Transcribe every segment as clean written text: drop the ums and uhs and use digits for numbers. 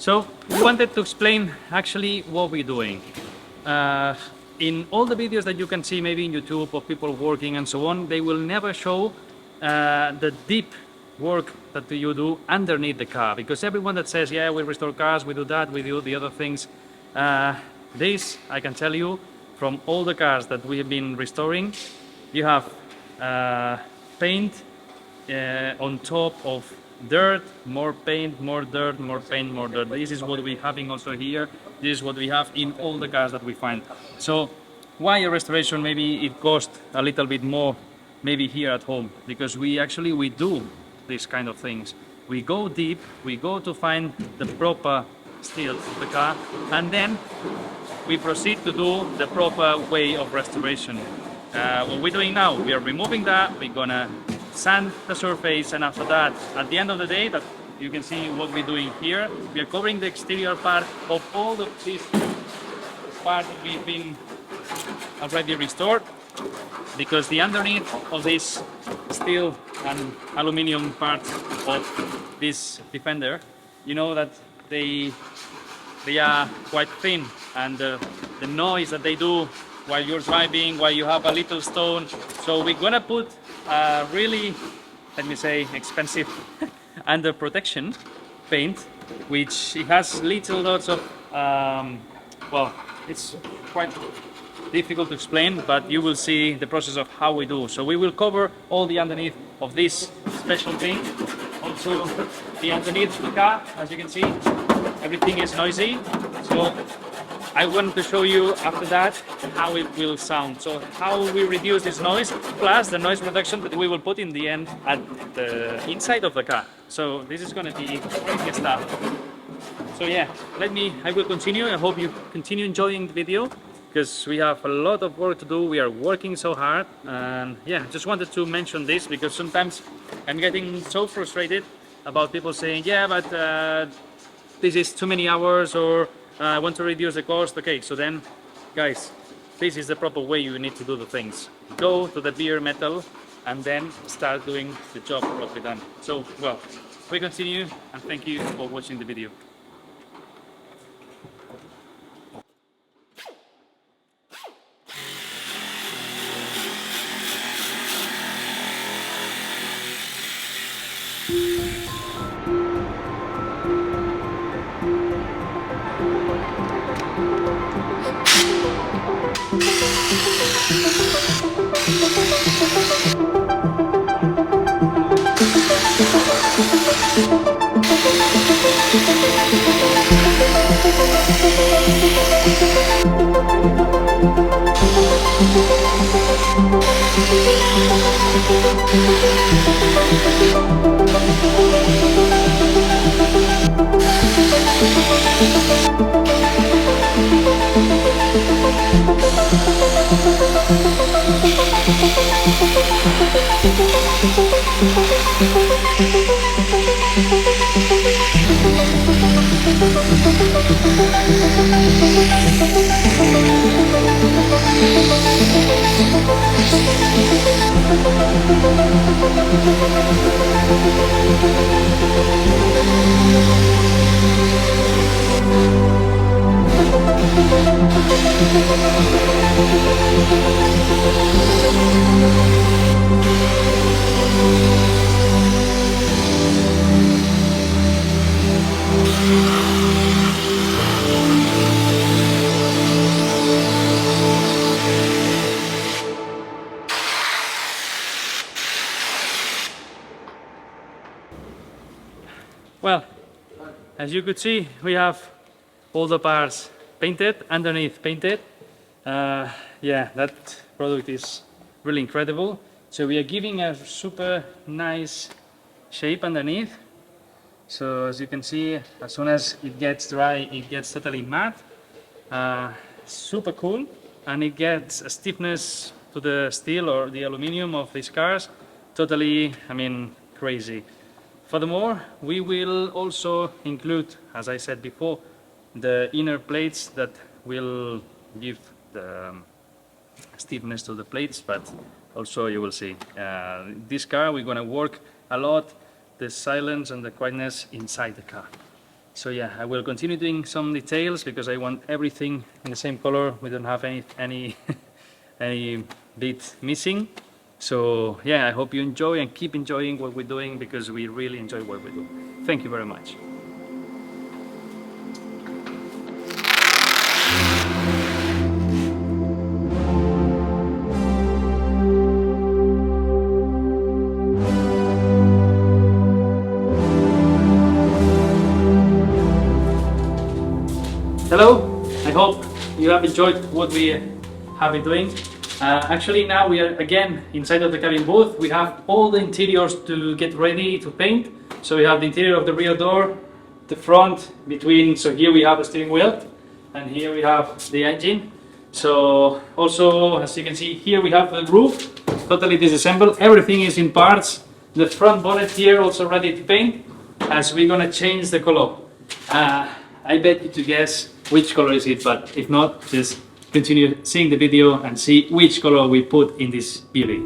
So we wanted to explain actually what we're doing. In all the videos that you can see maybe in YouTube of people working and so on, they will never show the deep work that you do underneath the car, because everyone that says, yeah, we restore cars, we do that, we do the other things, this I can tell you, from all the cars that we have been restoring, you have paint on top of dirt, more paint, more dirt, more paint, more dirt. This is what we're having also here. This is what we have in all the cars that we find. So why a restoration? Maybe it costs a little bit more maybe here at home, because we do these kind of things. We go deep, we go to find the proper steel of the car, and then we proceed to do the proper way of restoration. What we're doing now, we are removing that, we're gonna sand the surface, and after that, at the end of the day, that you can see what we're doing here, we are covering the exterior part of all of this part that we've been already restored, because the underneath of this steel and aluminum part of this Defender, you know that they are quite thin, and the noise that they do while you're driving, while you have a little stone. So we're gonna put a really, let me say, expensive under protection paint, which it has little lots of, well, it's quite difficult to explain, but you will see the process of how we do. So we will cover all the underneath of this special paint. Also the underneath of the car, as you can see, everything is noisy. So I want to show you after that how it will sound. So how we reduce this noise, plus the noise reduction that we will put in the end at the inside of the car. So this is going to be great stuff. So yeah, I will continue. I hope you continue enjoying the video, because we have a lot of work to do. We are working so hard, and yeah, just wanted to mention this because sometimes I'm getting so frustrated about people saying, yeah, but this is too many hours, or I want to reduce the cost. Okay, so then, guys, this is the proper way you need to do the things. Go to the bare metal and then start doing the job properly done. So, well, we continue, and thank you for watching the video. Well, as you could see, we have all the parts painted, underneath painted. Yeah, that product is really incredible. So we are giving a super nice shape underneath. So as you can see, as soon as it gets dry, it gets totally matte. Super cool, and it gets a stiffness to the steel or the aluminum of these cars. Totally, I mean, crazy. Furthermore, we will also include, as I said before, the inner plates that will give the stiffness to the plates, but also you will see this car we're going to work a lot the silence and the quietness inside the car. So yeah, I will continue doing some details because I want everything in the same color. We don't have any any bit missing. So yeah, I hope you enjoy and keep enjoying what we're doing because we really enjoy what we do. Thank you very much. Hello, I hope you have enjoyed what we have been doing. Actually now we are again inside of the cabin booth. We have all the interiors to get ready to paint. So we have the interior of the rear door, the front between, so here we have a steering wheel and here we have the engine. So also, as you can see here, we have the roof totally disassembled. Everything is in parts. The front bonnet here also ready to paint as we're gonna change the color. I bet you to guess which color is it, but if not, just continue seeing the video and see which color we put in this beauty.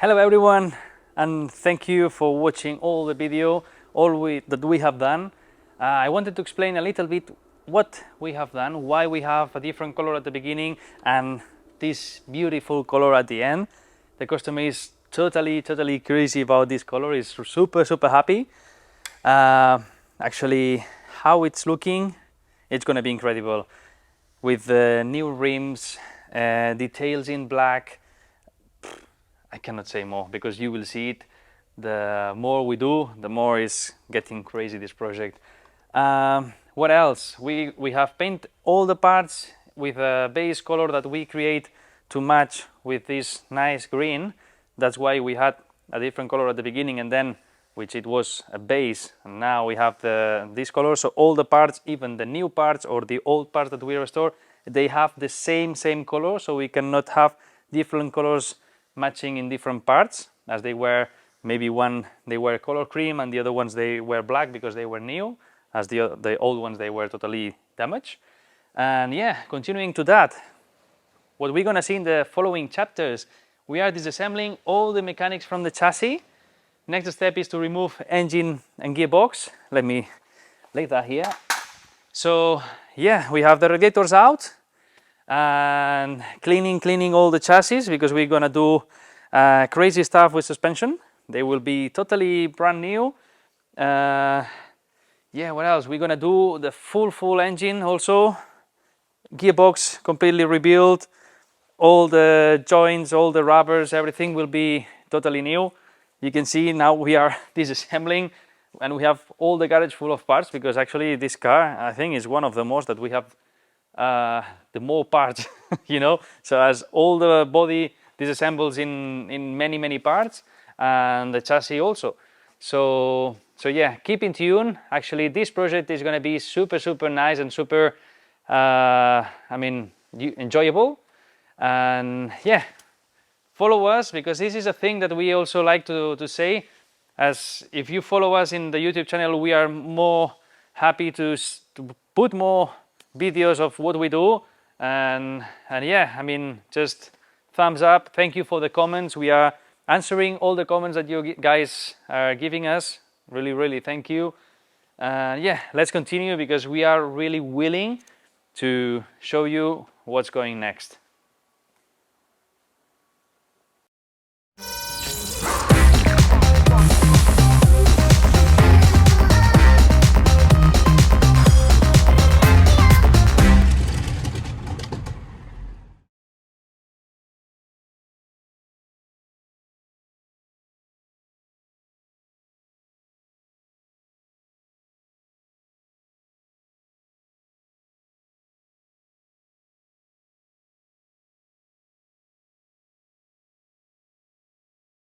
Hello everyone, and thank you for watching all the video that we have done. I wanted to explain a little bit what we have done, why we have a different color at the beginning and this beautiful color at the end. The customer is totally crazy about this color. He's super happy. Actually, how it's looking, it's gonna be incredible with the new rims, details in black. I cannot say more because you will see it. The more we do, the more is getting crazy, this project. What else? We have painted all the parts with a base color that we create to match with this nice green. That's why we had a different color at the beginning, and then which it was a base, and now we have this color. So all the parts, even the new parts or the old parts that we restore, they have the same color, so we cannot have different colors matching in different parts, as they were, maybe one they were color cream and the other ones they were black because they were new, as the old ones they were totally damaged. And yeah, continuing to that, what we're gonna see in the following chapters, we are disassembling all the mechanics from the chassis. Next step is to remove engine and gearbox. Let me lay that here. So yeah, we have the radiators out and cleaning all the chassis because we're gonna do crazy stuff with suspension. They will be totally brand new. Yeah, what else? We're gonna do the full engine also. Gearbox completely rebuilt. All the joints, all the rubbers, everything will be totally new. You can see now we are disassembling and we have all the garage full of parts because actually this car, I think, is one of the most that we have the more parts, you know. So as all the body disassembles in many parts, and the chassis also. So yeah, keep in tune. Actually, this project is going to be super nice and super, I mean, enjoyable. And yeah, follow us because this is a thing that we also like to say. As if you follow us in the YouTube channel, we are more happy to put more videos of what we do. And yeah, I mean, just thumbs up. Thank you for the comments. We are answering all the comments that you guys are giving us. Really thank you. Yeah, let's continue because we are really willing to show you what's going next.